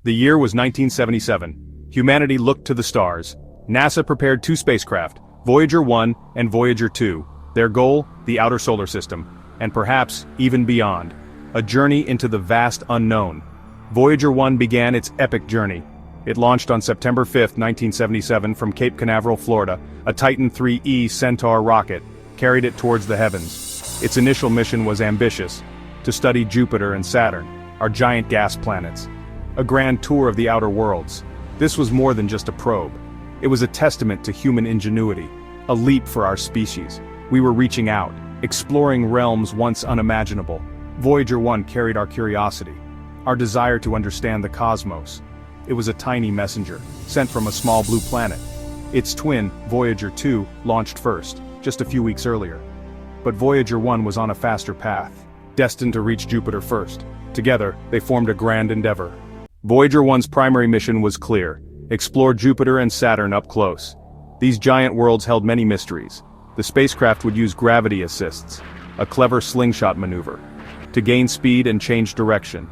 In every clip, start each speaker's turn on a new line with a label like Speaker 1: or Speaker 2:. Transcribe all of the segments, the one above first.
Speaker 1: The year was 1977. Humanity looked to the stars. NASA prepared two spacecraft, Voyager 1 and Voyager 2. Their goal, the outer solar system, and perhaps even beyond. A journey into the vast unknown. Voyager 1 began its epic journey. It launched on September 5, 1977 from Cape Canaveral, Florida. A Titan IIIe Centaur rocket carried it towards the heavens. Its initial mission was ambitious, to study Jupiter and Saturn, our giant gas planets. A grand tour of the outer worlds. This was more than just a probe. It was a testament to human ingenuity, a leap for our species. We were reaching out, exploring realms once unimaginable. Voyager 1 carried our curiosity, our desire to understand the cosmos. It was a tiny messenger, sent from a small blue planet. Its twin, Voyager 2, launched first, just a few weeks earlier. But Voyager 1 was on a faster path, destined to reach Jupiter first. Together, they formed a grand endeavor. Voyager 1's primary mission was clear: explore Jupiter and Saturn up close. These giant worlds held many mysteries. The spacecraft would use gravity assists, a clever slingshot maneuver, to gain speed and change direction.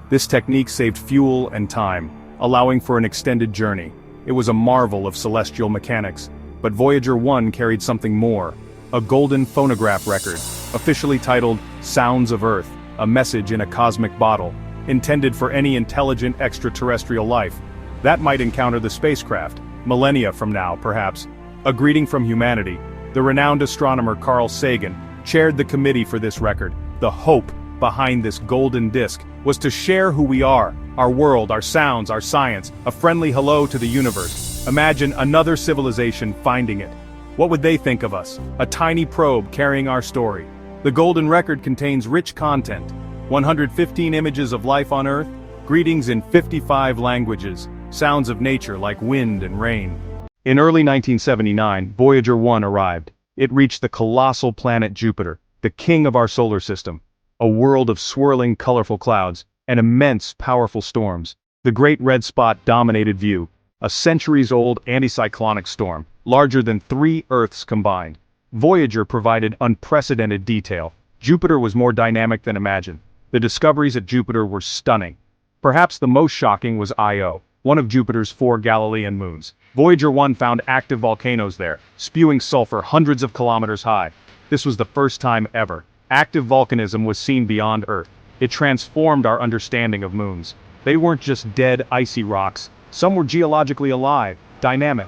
Speaker 1: This technique saved fuel and time, allowing for an extended journey. It was a marvel of celestial mechanics, but Voyager 1 carried something more: a golden phonograph record, officially titled Sounds of Earth, a message in a cosmic bottle, intended for any intelligent extraterrestrial life that might encounter the spacecraft, millennia from now, perhaps. A greeting from humanity. The renowned astronomer Carl Sagan chaired the committee for this record. The hope behind this golden disc was to share who we are, our world, our sounds, our science, a friendly hello to the universe. Imagine another civilization finding it. What would they think of us? A tiny probe carrying our story. The golden record contains rich content. 115 images of life on Earth, greetings in 55 languages, sounds of nature like wind and rain. In early 1979, Voyager 1 arrived. It reached the colossal planet Jupiter, the king of our solar system. A world of swirling, colorful clouds, and immense, powerful storms. The Great Red Spot dominated view, a centuries-old anticyclonic storm, larger than 3 Earths combined. Voyager provided unprecedented detail. Jupiter was more dynamic than imagined. The discoveries at Jupiter were stunning. Perhaps the most shocking was Io, one of Jupiter's 4 Galilean moons. Voyager 1 found active volcanoes there, spewing sulfur hundreds of kilometers high. This was the first time ever active volcanism was seen beyond Earth. It transformed our understanding of moons. They weren't just dead, icy rocks. Some were geologically alive, dynamic.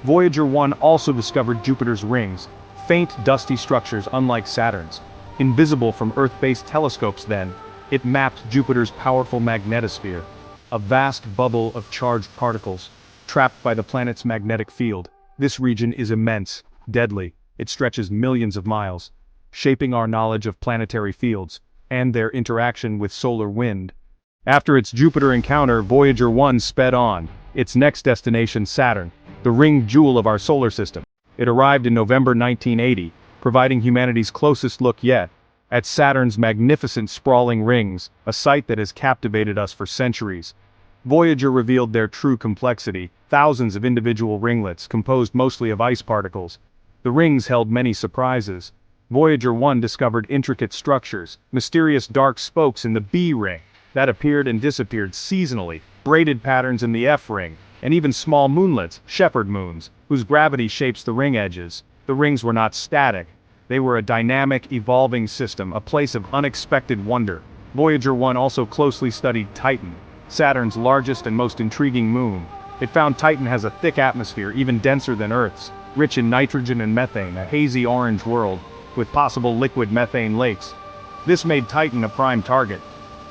Speaker 1: Voyager 1 also discovered Jupiter's rings, faint, dusty structures unlike Saturn's. Invisible from Earth-based telescopes then, it mapped Jupiter's powerful magnetosphere, a vast bubble of charged particles, trapped by the planet's magnetic field. This region is immense, deadly. It stretches millions of miles, shaping our knowledge of planetary fields, and their interaction with solar wind. After its Jupiter encounter, Voyager 1 sped on, its next destination Saturn, the ring jewel of our solar system. It arrived in November 1980, providing humanity's closest look yet at Saturn's magnificent sprawling rings, a sight that has captivated us for centuries. Voyager revealed their true complexity, thousands of individual ringlets composed mostly of ice particles. The rings held many surprises. Voyager 1 discovered intricate structures, mysterious dark spokes in the B ring that appeared and disappeared seasonally, braided patterns in the F ring, and even small moonlets, shepherd moons, whose gravity shapes the ring edges. The rings were not static. They were a dynamic, evolving system, a place of unexpected wonder. Voyager 1 also closely studied Titan, Saturn's largest and most intriguing moon. It found Titan has a thick atmosphere, even denser than Earth's, rich in nitrogen and methane, a hazy orange world, with possible liquid methane lakes. This made Titan a prime target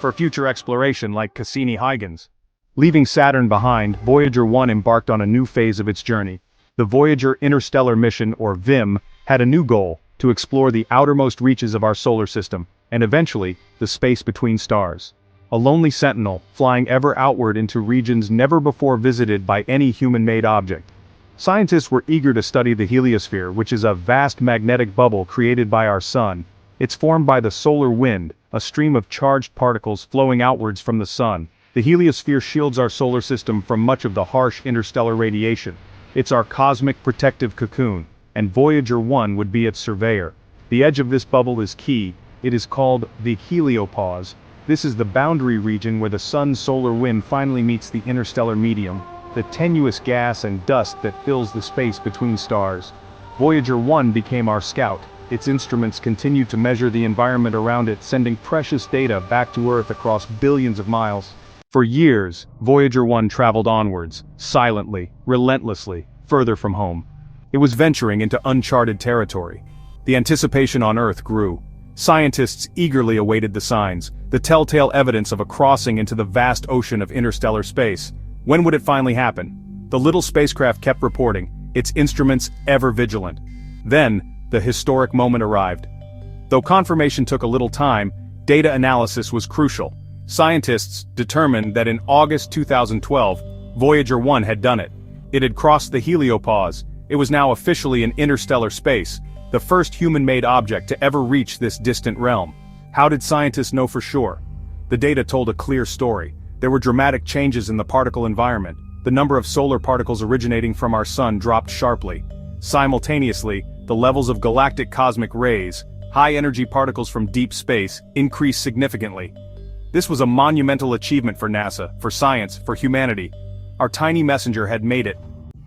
Speaker 1: for future exploration like Cassini-Huygens. Leaving Saturn behind, Voyager 1 embarked on a new phase of its journey. The Voyager Interstellar mission, or VIM, had a new goal: to explore the outermost reaches of our solar system, and eventually, the space between stars. A lonely sentinel, flying ever outward into regions never before visited by any human-made object. Scientists were eager to study the heliosphere, which is a vast magnetic bubble created by our sun. It's formed by the solar wind, a stream of charged particles flowing outwards from the sun. The heliosphere shields our solar system from much of the harsh interstellar radiation. It's our cosmic protective cocoon, and Voyager 1 would be its surveyor. The edge of this bubble is key. It is called the heliopause. This is the boundary region where the sun's solar wind finally meets the interstellar medium, the tenuous gas and dust that fills the space between stars. Voyager 1 became our scout. Its instruments continued to measure the environment around it, sending precious data back to Earth across billions of miles. For years, Voyager 1 traveled onwards, silently, relentlessly, further from home. It was venturing into uncharted territory. The anticipation on Earth grew. Scientists eagerly awaited the signs, the telltale evidence of a crossing into the vast ocean of interstellar space. When would it finally happen? The little spacecraft kept reporting, its instruments ever vigilant. Then, the historic moment arrived. Though confirmation took a little time, data analysis was crucial. Scientists determined that in August 2012, Voyager 1 had done it. It had crossed the heliopause. It was now officially in interstellar space, the first human-made object to ever reach this distant realm. How did scientists know for sure? The data told a clear story. There were dramatic changes in the particle environment. The number of solar particles originating from our sun dropped sharply. Simultaneously, the levels of galactic cosmic rays, high-energy particles from deep space, increased significantly. This was a monumental achievement for NASA, for science, for humanity. Our tiny messenger had made it.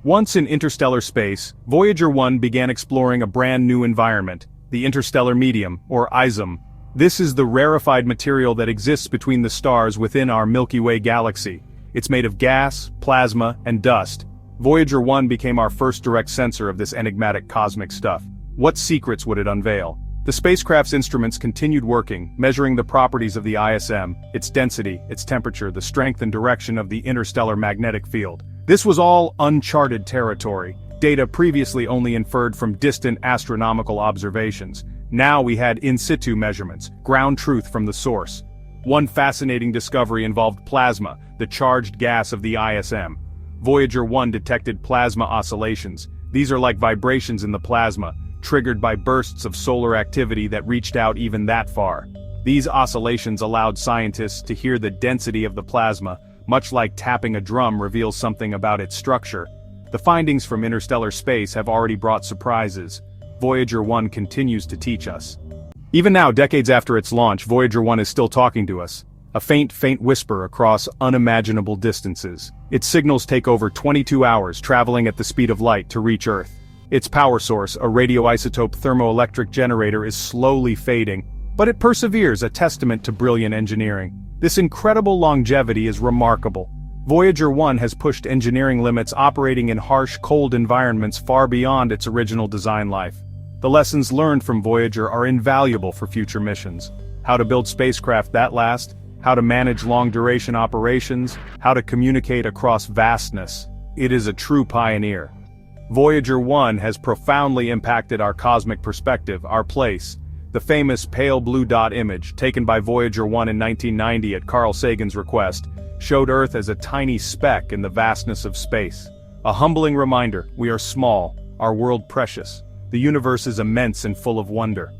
Speaker 1: Once in interstellar space, Voyager 1 began exploring a brand new environment, the interstellar medium, or ISM. This is the rarefied material that exists between the stars within our Milky Way galaxy. It's made of gas, plasma, and dust. Voyager 1 became our first direct sensor of this enigmatic cosmic stuff. What secrets would it unveil? The spacecraft's instruments continued working, measuring the properties of the ISM, its density, its temperature, the strength and direction of the interstellar magnetic field. This was all uncharted territory, data previously only inferred from distant astronomical observations. Now we had in-situ measurements, ground truth from the source. One fascinating discovery involved plasma, the charged gas of the ISM. Voyager 1 detected plasma oscillations. These are like vibrations in the plasma, triggered by bursts of solar activity that reached out even that far. These oscillations allowed scientists to hear the density of the plasma, much like tapping a drum reveals something about its structure. The findings from interstellar space have already brought surprises. Voyager 1 continues to teach us. Even now, decades after its launch, Voyager 1 is still talking to us. A faint whisper across unimaginable distances. Its signals take over 22 hours traveling at the speed of light to reach Earth. Its power source, a radioisotope thermoelectric generator, is slowly fading, but it perseveres, a testament to brilliant engineering. This incredible longevity is remarkable. Voyager 1 has pushed engineering limits, operating in harsh, cold environments far beyond its original design life. The lessons learned from Voyager are invaluable for future missions. How to build spacecraft that last, how to manage long-duration operations, how to communicate across vastness. It is a true pioneer. Voyager 1 has profoundly impacted our cosmic perspective, our place. The famous pale blue dot image, taken by Voyager 1 in 1990 at Carl Sagan's request, showed Earth as a tiny speck in the vastness of space. A humbling reminder, we are small, our world precious. The universe is immense and full of wonder.